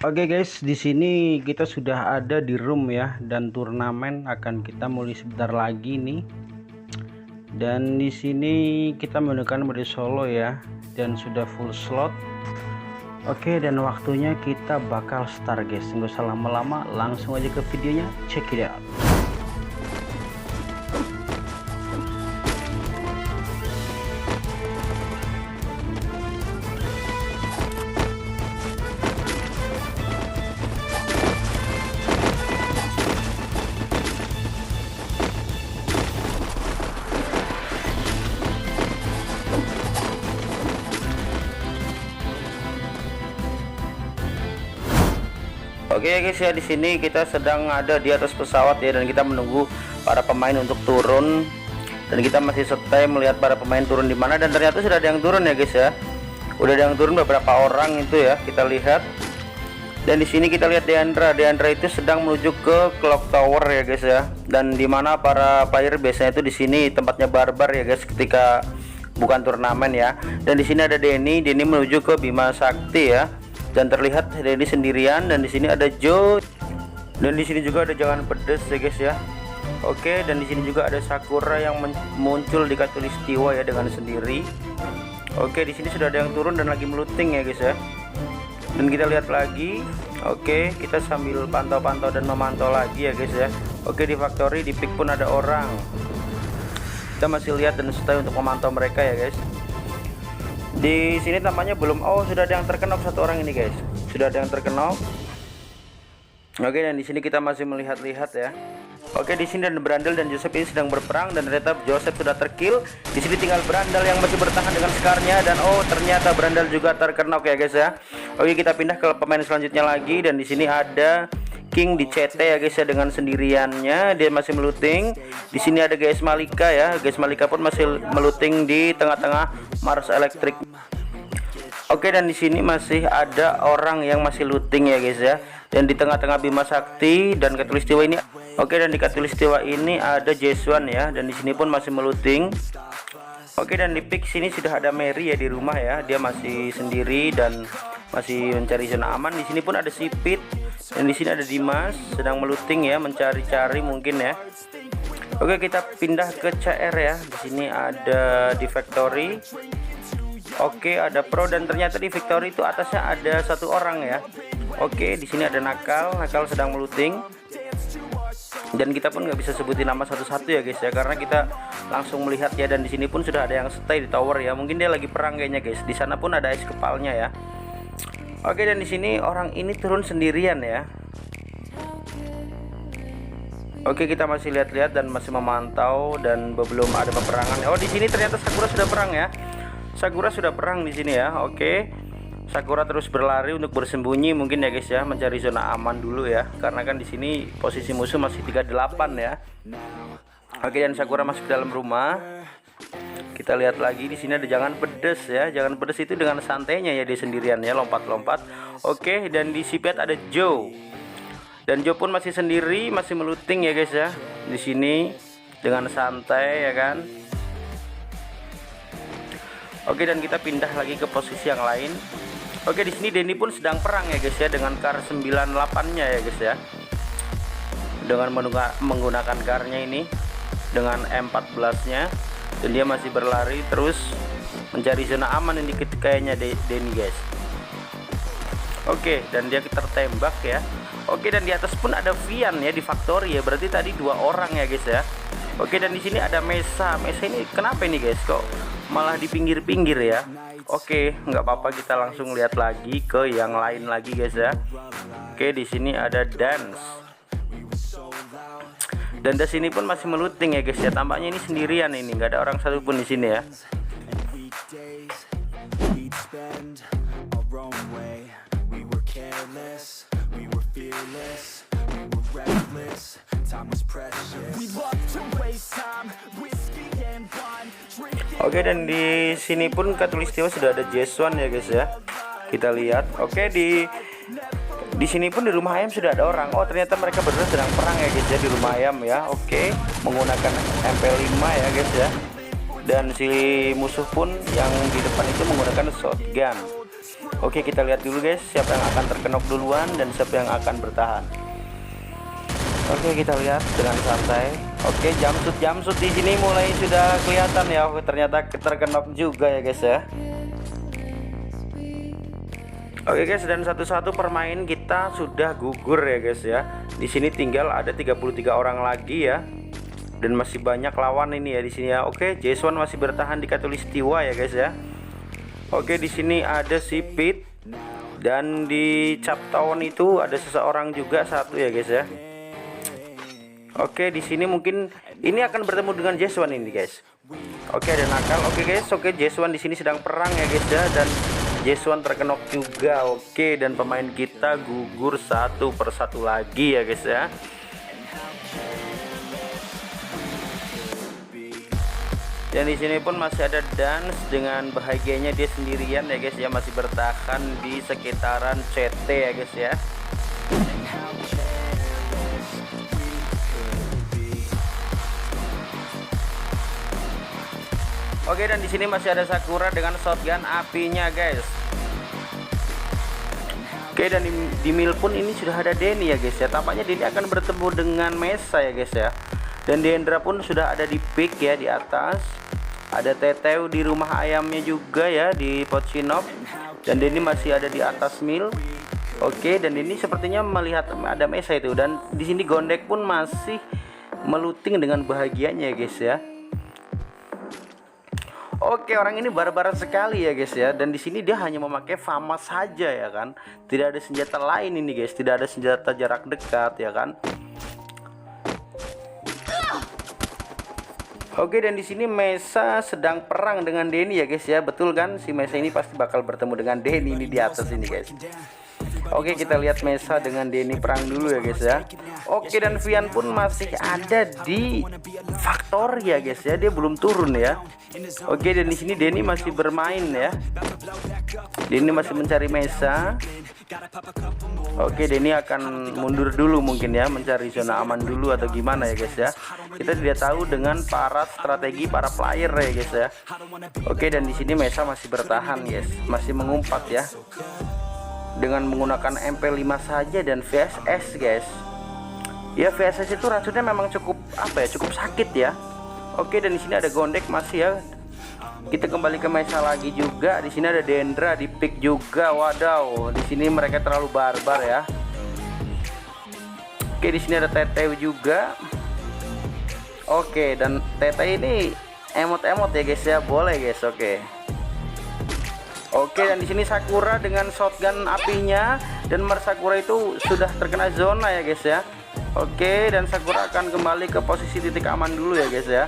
Oke guys, di sini kita sudah ada di room ya, dan turnamen akan kita mulai sebentar lagi nih. Dan di sini kita menggunakan mode solo ya, dan sudah full slot. Oke, dan waktunya kita bakal start guys. Nggak usah lama-lama, langsung aja ke videonya. Check it out. Oke guys ya, di sini kita sedang ada di atas pesawat ya, dan kita menunggu para pemain untuk turun, dan kita masih stay melihat para pemain turun di mana, dan ternyata sudah ada yang turun ya guys ya. Udah ada yang turun beberapa orang itu ya, kita lihat. Dan di sini kita lihat Deandra itu sedang menuju ke clock tower ya guys ya. Dan di mana para player biasanya itu di sini tempatnya barbar ya guys ketika bukan turnamen ya. Dan di sini ada Denny menuju ke Bima Sakti ya. Dan terlihat Denny sendirian, dan di sini ada Joe, dan di sini juga ada Jangan Pedes ya guys ya. Oke, dan di sini juga ada Sakura yang muncul di Katulistiwa ya dengan sendiri. Oke, di sini sudah ada yang turun dan lagi meluting ya guys ya. Dan kita lihat lagi. Oke, kita sambil pantau-pantau dan memantau lagi ya guys ya. Oke, di factory di pick pun ada orang. Kita masih lihat dan stay untuk memantau mereka ya guys. Di sini tampaknya belum. Oh, sudah ada yang terkenal satu orang ini guys. Sudah ada yang terkenal. Oke, dan di sini kita masih melihat-lihat ya. Oke, di sini dan Brandel dan Joseph ini sedang berperang, dan ternyata Joseph sudah terkill. Di sini tinggal Brandel yang masih bertahan dengan skarnya, dan oh ternyata Brandel juga terkena ya guys ya. Oke, kita pindah ke pemain selanjutnya lagi, dan di sini ada King di CT ya guys ya dengan sendiriannya, dia masih meluting. Di sini ada guys Malika ya. Guys Malika pun masih meluting di tengah-tengah Mars Electric. Oke, dan di sini masih ada orang yang masih looting ya guys ya. Dan di tengah-tengah Bima Sakti dan Katulistiwa ini. Oke, dan di Katulistiwa ini ada Jeswan ya, dan di sini pun masih meluting. Oke, dan di pick sini sudah ada Mary ya di rumah ya. Dia masih sendiri dan masih mencari zona aman. Di sini pun ada Sipit, dan di sini ada Dimas sedang meluting ya, mencari-cari mungkin ya. Oke, kita pindah ke CR ya. Di sini ada di factory. Oke, ada pro, dan ternyata di factory itu atasnya ada satu orang ya. Oke, di sini ada Nakal sedang meluting. Dan kita pun nggak bisa sebutin nama satu-satu ya guys ya, karena kita langsung melihat ya. Dan di sini pun sudah ada yang stay di tower ya. Mungkin dia lagi perang kayaknya guys. Di sana pun ada es kepalnya ya. Oke, dan di sini orang ini turun sendirian ya. Oke, kita masih lihat-lihat dan masih memantau, dan belum ada peperangan. Oh, di sini ternyata Sakura sudah perang ya. Sakura sudah perang di sini ya. Oke. Sakura terus berlari untuk bersembunyi mungkin ya guys ya, mencari zona aman dulu ya, karena kan di sini posisi musuh masih 38 ya. Oke, dan Sakura masuk ke dalam rumah. Kita lihat lagi di sini ada Jangan Pedes ya. Jangan Pedes itu dengan santainya ya, dia sendirian ya, lompat-lompat. Oke, dan di Sipet ada Joe. Dan Joe pun masih sendiri, masih meluting ya guys ya. Di sini dengan santai ya kan. Oke, dan kita pindah lagi ke posisi yang lain. Oke, di sini Denny pun sedang perang ya guys ya, dengan kar 98-nya ya guys ya. Dengan menggunakan karnya ini dengan M14-nya, dan dia masih berlari terus mencari zona aman ini kayaknya Denny guys. Oke, dan dia tertembak ya. Oke, dan di atas pun ada Vian ya di factory ya. Berarti tadi dua orang ya guys ya. Oke, dan di sini ada Mesa ini kenapa ini guys, kok malah di pinggir-pinggir ya. Oke, nggak apa-apa, kita langsung lihat lagi ke yang lain lagi guys ya. Oke, di sini ada Dance. Dan di sini pun masih meluting ya guys ya. Tampaknya ini sendirian, ini nggak ada orang satupun di sini ya. Oke, dan di sini pun Katulistiwa sudah ada Jeswan ya guys ya. Kita lihat. Oke, di sini pun di rumah ayam sudah ada orang. Oh, ternyata mereka berdua sedang perang ya guys ya di rumah ayam ya. Oke, menggunakan MP5 ya guys ya. Dan si musuh pun yang di depan itu menggunakan shotgun. Oke, kita lihat dulu guys, siapa yang akan terkenok duluan dan siapa yang akan bertahan. Oke, kita lihat dengan santai. Oke, jamsut di sini mulai sudah kelihatan ya. Oke, ternyata terkenok juga ya guys ya. Oke guys, dan satu-satu permain kita sudah gugur ya guys ya. Di sini tinggal ada 33 orang lagi ya. Dan masih banyak lawan ini ya di sini ya. Oke, Jason masih bertahan di Katulistiwa ya guys ya. Oke, di sini ada si Pete dan di Chaptown itu ada seseorang juga satu ya guys ya. Oke, di sini mungkin ini akan bertemu dengan Jason ini guys. Oke, ada nakal. Oke guys, oke Jason di sini sedang perang ya guys ya, dan Jason terkenok juga. Oke, dan pemain kita gugur satu persatu lagi ya guys ya. Dan di sini pun masih ada Dance dengan bahagianya dia sendirian ya guys ya, masih bertahan di sekitaran CT ya guys ya. Oke, dan di sini masih ada Sakura dengan shotgun apinya guys. Oke, dan di mil pun ini sudah ada Denny ya guys ya. Tampaknya Denny akan bertemu dengan Mesa ya guys ya. Dan Dendra pun sudah ada di pick ya di atas. Ada Teteu di rumah ayamnya juga ya di Pochinop. Dan Denny masih ada di atas mil. Oke, dan ini sepertinya melihat ada Mesa itu. Dan di sini Gondek pun masih meluting dengan bahagianya ya guys ya. Oke, orang ini barbar sekali ya guys ya. Dan di sini dia hanya memakai Fama saja ya kan. Tidak ada senjata lain ini guys. Tidak ada senjata jarak dekat ya kan. Oke, dan di sini Mesa sedang perang dengan Denny ya guys ya. Betul kan? Si Mesa ini pasti bakal bertemu dengan Denny ini di atas ini guys. Oke, kita lihat Mesa dengan Denny perang dulu ya guys ya. Oke, dan Vian pun masih ada di Factory ya guys ya. Dia belum turun ya. Oke, dan di sini Denny masih bermain ya. Denny masih mencari Mesa. Oke, Denny akan mundur dulu mungkin ya, mencari zona aman dulu atau gimana ya guys ya. Kita tidak tahu dengan para strategi para player ya guys ya. Oke, dan di sini Mesa masih bertahan guys, masih mengumpat ya. Dengan menggunakan MP5 saja dan VSS guys. Ya, VSS itu racunnya memang cukup apa ya, cukup sakit ya. Oke, dan di sini ada Gondek masih ya. Kita kembali ke Mesa lagi juga. Di sini ada Dendra di pick juga. Wadaw, di sini mereka terlalu barbar ya. Oke, di sini ada Teteu juga. Oke, dan Teteu ini emot-emot ya guys ya. Boleh guys, oke. Oke, dan di sini Sakura dengan shotgun apinya, dan Sakura itu sudah terkena zona ya guys ya. Oke, dan Sakura akan kembali ke posisi titik aman dulu ya guys ya.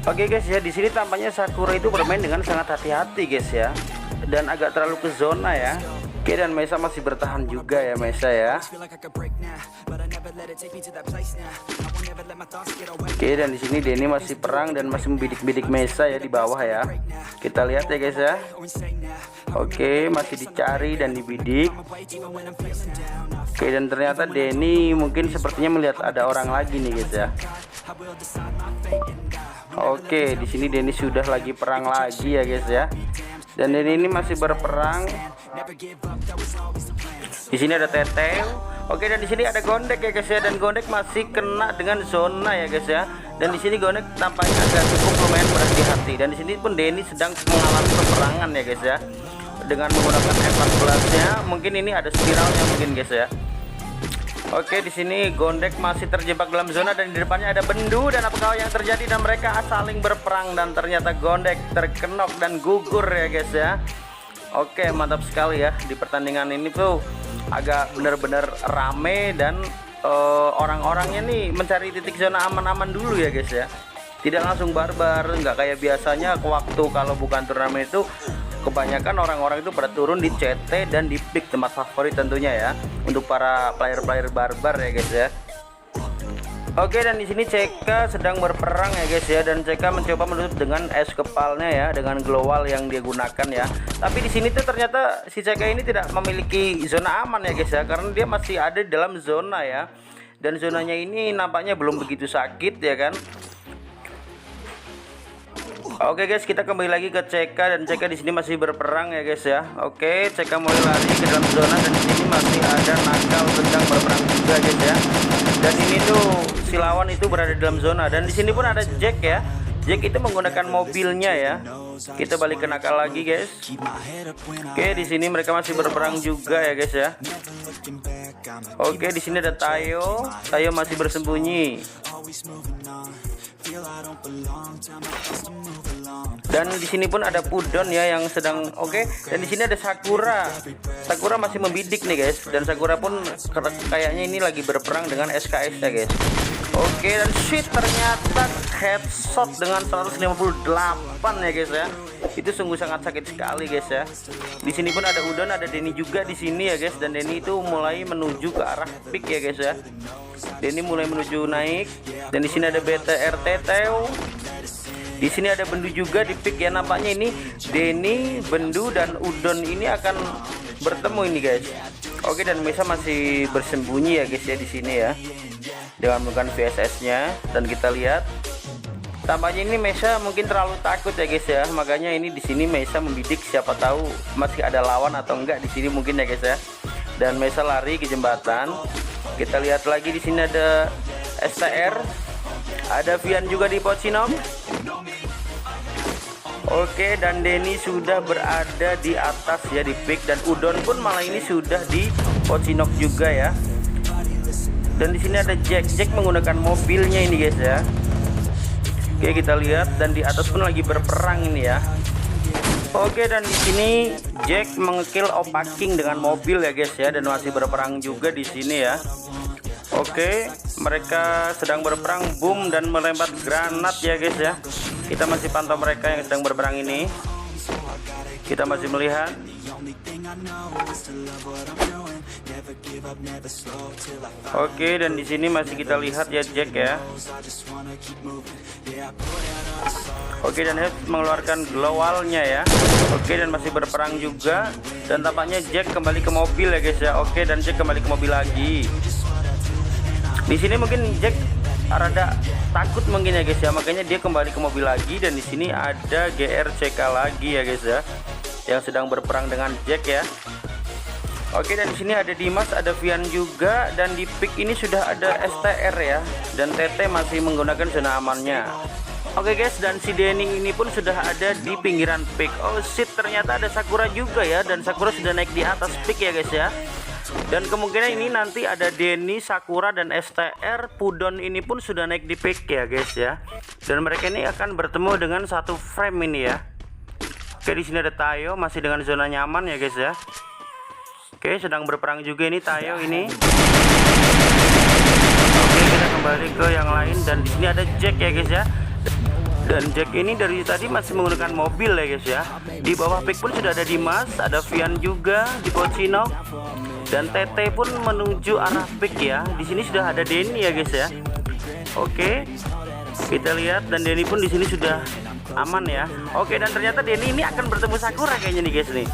Oke guys ya, di sini tampaknya Sakura itu bermain dengan sangat hati-hati guys ya, dan agak terlalu ke zona ya. Oke, dan Mesa masih bertahan juga ya Mesa ya. Oke, dan di sini Denny masih perang dan masih membidik-bidik Mesa ya di bawah ya. Kita lihat ya guys ya. Oke, masih dicari dan dibidik. Oke, dan ternyata Denny mungkin sepertinya melihat ada orang lagi nih guys ya. Oke, di sini Denny sudah lagi perang lagi ya guys ya. Dan Denny ini masih berperang. Di sini ada Teteu. Oke, dan di sini ada Gondek ya guys ya, dan Gondek masih kena dengan zona ya guys ya. Dan di sini Gondek tampaknya agak cukup lumayan berhati-hati. Dan di sini pun Denny sedang mengalami peperangan ya guys ya, dengan menggunakan M14-nya. Mungkin ini ada spiralnya mungkin guys ya. Oke, di sini Gondek masih terjebak dalam zona dan di depannya ada Bendu, dan apakah yang terjadi, dan mereka saling berperang dan ternyata Gondek terkenok dan gugur ya guys ya. Oke, mantap sekali ya. Di pertandingan ini tuh agak benar-benar rame dan orang-orangnya nih mencari titik zona aman-aman dulu ya guys ya. Tidak langsung barbar, nggak kayak biasanya waktu kalau bukan turnamen itu kebanyakan orang-orang itu pada turun di CT dan di pick tempat favorit tentunya ya, untuk para player-player barbar ya guys ya. Oke, dan di sini CK sedang berperang ya guys ya, dan CK mencoba menutup dengan es kepalnya ya, dengan glowal yang dia gunakan ya. Tapi di sini tuh ternyata si CK ini tidak memiliki zona aman ya guys ya, karena dia masih ada di dalam zona ya. Dan zonanya ini nampaknya belum begitu sakit ya kan. Oke guys, kita kembali lagi ke CK dan CK di sini masih berperang ya guys ya. Oke, CK mulai lari ke dalam zona dan di sini masih ada nakal sedang berperang juga guys ya. Dan ini tuh si lawan itu berada di dalam zona dan di sini pun ada Jack ya. Jack itu menggunakan mobilnya ya. Kita balik ke nakal lagi guys. Oke, di sini mereka masih berperang juga ya guys ya. Oke, di sini ada Tayo. Tayo masih bersembunyi. Dan di sini pun ada Pudon ya yang sedang dan di sini ada Sakura. Sakura masih membidik nih guys, dan Sakura pun kayaknya ini lagi berperang dengan SKS ya guys. Oke, dan shit, ternyata headshot dengan 158 ya guys ya. Itu sungguh sangat sakit sekali guys ya. Di sini pun ada Udon, ada Denny juga di sini ya guys, dan Denny itu mulai menuju ke arah pick ya guys ya. Denny mulai menuju naik, dan di sini ada BTRT Teo. Di sini ada Bendu juga di pick ya. Nampaknya ini Denny, Bendu dan Udon ini akan bertemu ini guys. Oke, dan Mesa masih bersembunyi ya guys ya di sini ya, dengan menggunakan VSS-nya. Dan kita lihat tampaknya ini Mesa mungkin terlalu takut ya guys ya. Makanya ini di sini Mesa membidik, siapa tahu masih ada lawan atau enggak di sini mungkin ya guys ya. Dan Mesa lari ke jembatan. Kita lihat lagi di sini ada STR, ada Vian juga di Pocinok. Oke, dan Denny sudah berada di atas ya di pick, dan Udon pun malah ini sudah di Pocinok juga ya. Dan di sini ada Jack. Jack menggunakan mobilnya ini guys ya. Oke, kita lihat, dan di atas pun lagi berperang ini ya. Oke, dan di sini Jack mengekill Opaking dengan mobil ya guys ya, dan masih berperang juga di sini ya. Oke, mereka sedang berperang, boom, dan melempar granat ya guys ya. Kita masih pantau mereka yang sedang berperang ini. Kita masih melihat. Oke, dan di sini masih kita lihat ya Jack ya. Oke, dan Head mengeluarkan glowalnya ya. Oke, dan masih berperang juga, dan tampaknya Jack kembali ke mobil ya guys ya. Oke, dan Jack kembali ke mobil lagi. Di sini mungkin Jack rada takut mungkin ya guys ya, makanya dia kembali ke mobil lagi. Dan di sini ada GRCK lagi ya guys ya, yang sedang berperang dengan Jack ya. Oke, dan di sini ada Dimas, ada Vian juga, dan di pick ini sudah ada STR ya, dan TT masih menggunakan zona amannya. Oke guys, dan si Denny ini pun sudah ada di pinggiran pick. Oh shit, ternyata ada Sakura juga ya, dan Sakura sudah naik di atas pick ya guys ya. Dan kemungkinan ini nanti ada Denny, Sakura, dan STR. Pudon ini pun sudah naik di pick ya guys ya, dan mereka ini akan bertemu dengan satu frame ini ya. Oke, di sini ada Tayo masih dengan zona nyaman ya guys ya. Oke, sedang berperang juga ini Tayo ini. Oke, kita kembali ke yang lain, dan di sini ada Jack ya guys ya. Dan Jack ini dari tadi masih menggunakan mobil ya guys ya. Di bawah pick pun sudah ada Dimas, ada Vian juga di Pocinok, dan TT pun menuju arah pick ya. Di sini sudah ada Denny ya guys ya. Oke, kita lihat, dan Denny pun di sini sudah aman ya. Oke, dan ternyata Denny ini akan bertemu Sakura kayaknya nih guys nih.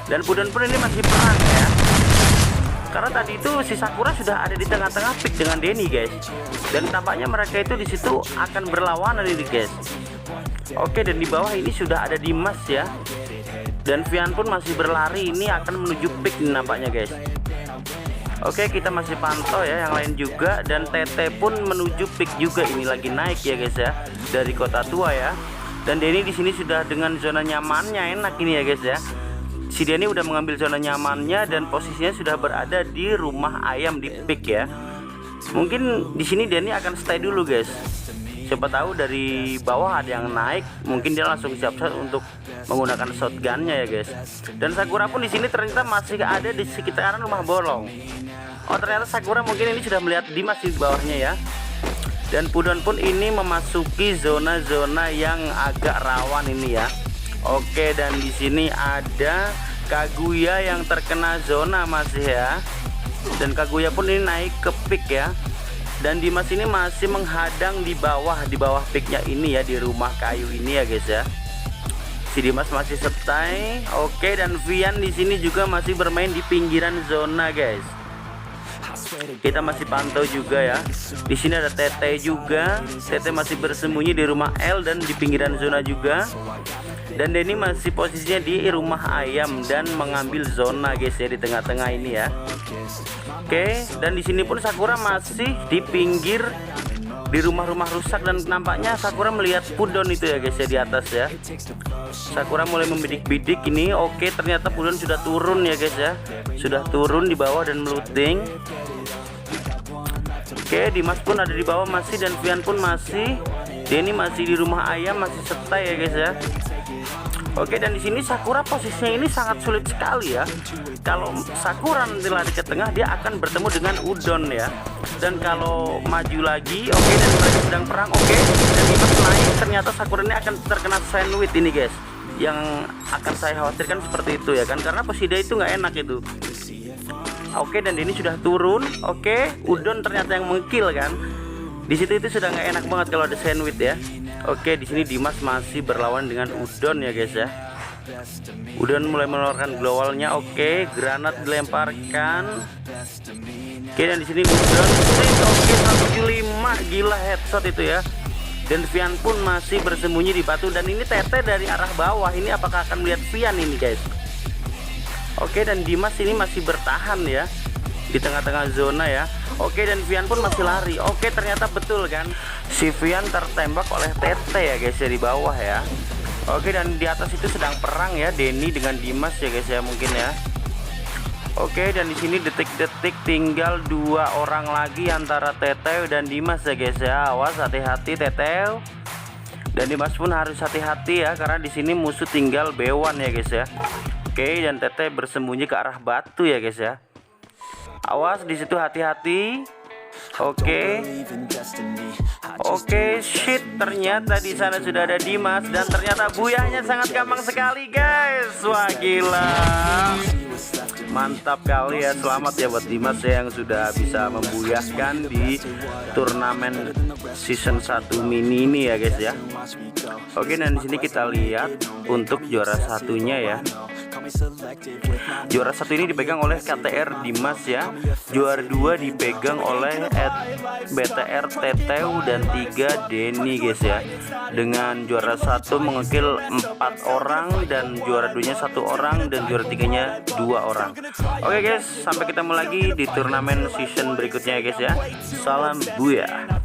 Dan Pudon pun ini masih perang ya, karena tadi itu si Sakura sudah ada di tengah-tengah pick dengan Denny guys, dan tampaknya mereka itu di situ akan berlawanan ini guys. Oke, dan di bawah ini sudah ada Dimas ya, dan Vian pun masih berlari, ini akan menuju pick nampaknya guys. Oke, kita masih pantau ya yang lain juga, dan TT pun menuju pick juga, ini lagi naik ya guys ya dari kota tua ya. Dan Denny di sini sudah dengan zona nyamannya, enak ini ya guys ya. Si Denny udah mengambil zona nyamannya, dan posisinya sudah berada di rumah ayam di pick ya. Mungkin di sini Denny akan stay dulu guys. Siapa tahu dari bawah ada yang naik, mungkin dia langsung siap-siap untuk menggunakan shotgunnya ya guys. Dan Sakura pun di sini ternyata masih ada di sekitaran rumah bolong. Oh, ternyata Sakura mungkin ini sudah melihat Dimas di bawahnya ya. Dan Pudon pun ini memasuki zona-zona yang agak rawan ini ya. Oke, dan di sini ada Kaguya yang terkena zona masih ya. Dan Kaguya pun ini naik ke pick ya. Dan Dimas ini masih menghadang di bawah picknya ini ya, di rumah kayu ini ya guys ya. Si Dimas masih stay. Oke, dan Vian di sini juga masih bermain di pinggiran zona guys. Kita masih pantau juga ya. Di sini ada Tete juga. Tete masih bersembunyi di rumah L dan di pinggiran zona juga. Dan Denny masih posisinya di rumah ayam dan mengambil zona guys ya, di tengah-tengah ini ya. Oke, dan di sini pun Sakura masih di pinggir di rumah-rumah rusak, dan nampaknya Sakura melihat Pudon itu ya guys ya, di atas ya. Sakura mulai membidik-bidik ini. Oke, ternyata Pudon sudah turun ya guys ya, sudah turun di bawah dan melooting. Oke, Dimas pun ada di bawah masih, dan Vian pun masih. Denny masih di rumah ayam, masih stay ya guys ya. Oke, dan di sini Sakura posisinya ini sangat sulit sekali ya. Kalau Sakura nanti lari ke tengah, dia akan bertemu dengan Udon ya. Dan kalau maju lagi, oke, dan mereka sedang perang, oke. Dan Dimas naik, ternyata Sakura ini akan terkena sandwich ini guys. Yang akan saya khawatirkan seperti itu ya kan, karena Posida itu nggak enak itu. Oke, dan ini sudah turun. Oke, Udon ternyata yang mengkill kan. Di situ itu sudah nggak enak banget kalau ada sandwich ya. Oke, di sini Dimas masih berlawan dengan Udon ya guys ya. Udon mulai mengeluarkan glowalnya. Oke, granat dilemparkan. Oke, dan di sini Udon oke, 175, gila headshot itu ya. Dan Vian pun masih bersembunyi di batu, dan ini Tete dari arah bawah. Ini apakah akan melihat Vian ini guys? Oke, dan Dimas ini masih bertahan ya di tengah-tengah zona ya. Oke, dan Vian pun masih lari. Oke, ternyata betul kan, si Vian tertembak oleh Tete ya guys ya, di bawah ya. Oke, dan di atas itu sedang perang ya, Denny dengan Dimas ya guys ya, mungkin ya. Oke, dan di sini detik-detik tinggal 2 orang lagi antara Tete dan Dimas ya guys ya. Awas, hati-hati Tete. Dan Dimas pun harus hati-hati ya, karena di sini musuh tinggal B1 ya guys ya. Oke, dan Tete bersembunyi ke arah batu ya guys ya. Awas di situ, hati-hati. Oke. Oke, shit, ternyata di sana sudah ada Dimas, dan ternyata buyahnya sangat gampang sekali guys. Wah, gila. Mantap kali ya, selamat ya buat Dimas ya, yang sudah bisa membuyahkan di turnamen season 1 mini ini ya guys ya. Oke, dan di sini kita lihat untuk juara satunya ya. Juara 1 ini dipegang oleh KTR Dimas ya. Juara 2 dipegang oleh BTR Teteu, dan 3 Denny guys ya. Dengan juara 1 mengekill 4 orang, dan juara 2 nya 1 orang, dan juara 3 nya 2 orang. Oke guys, sampai ketemu lagi di turnamen season berikutnya ya guys ya. Salam buyah.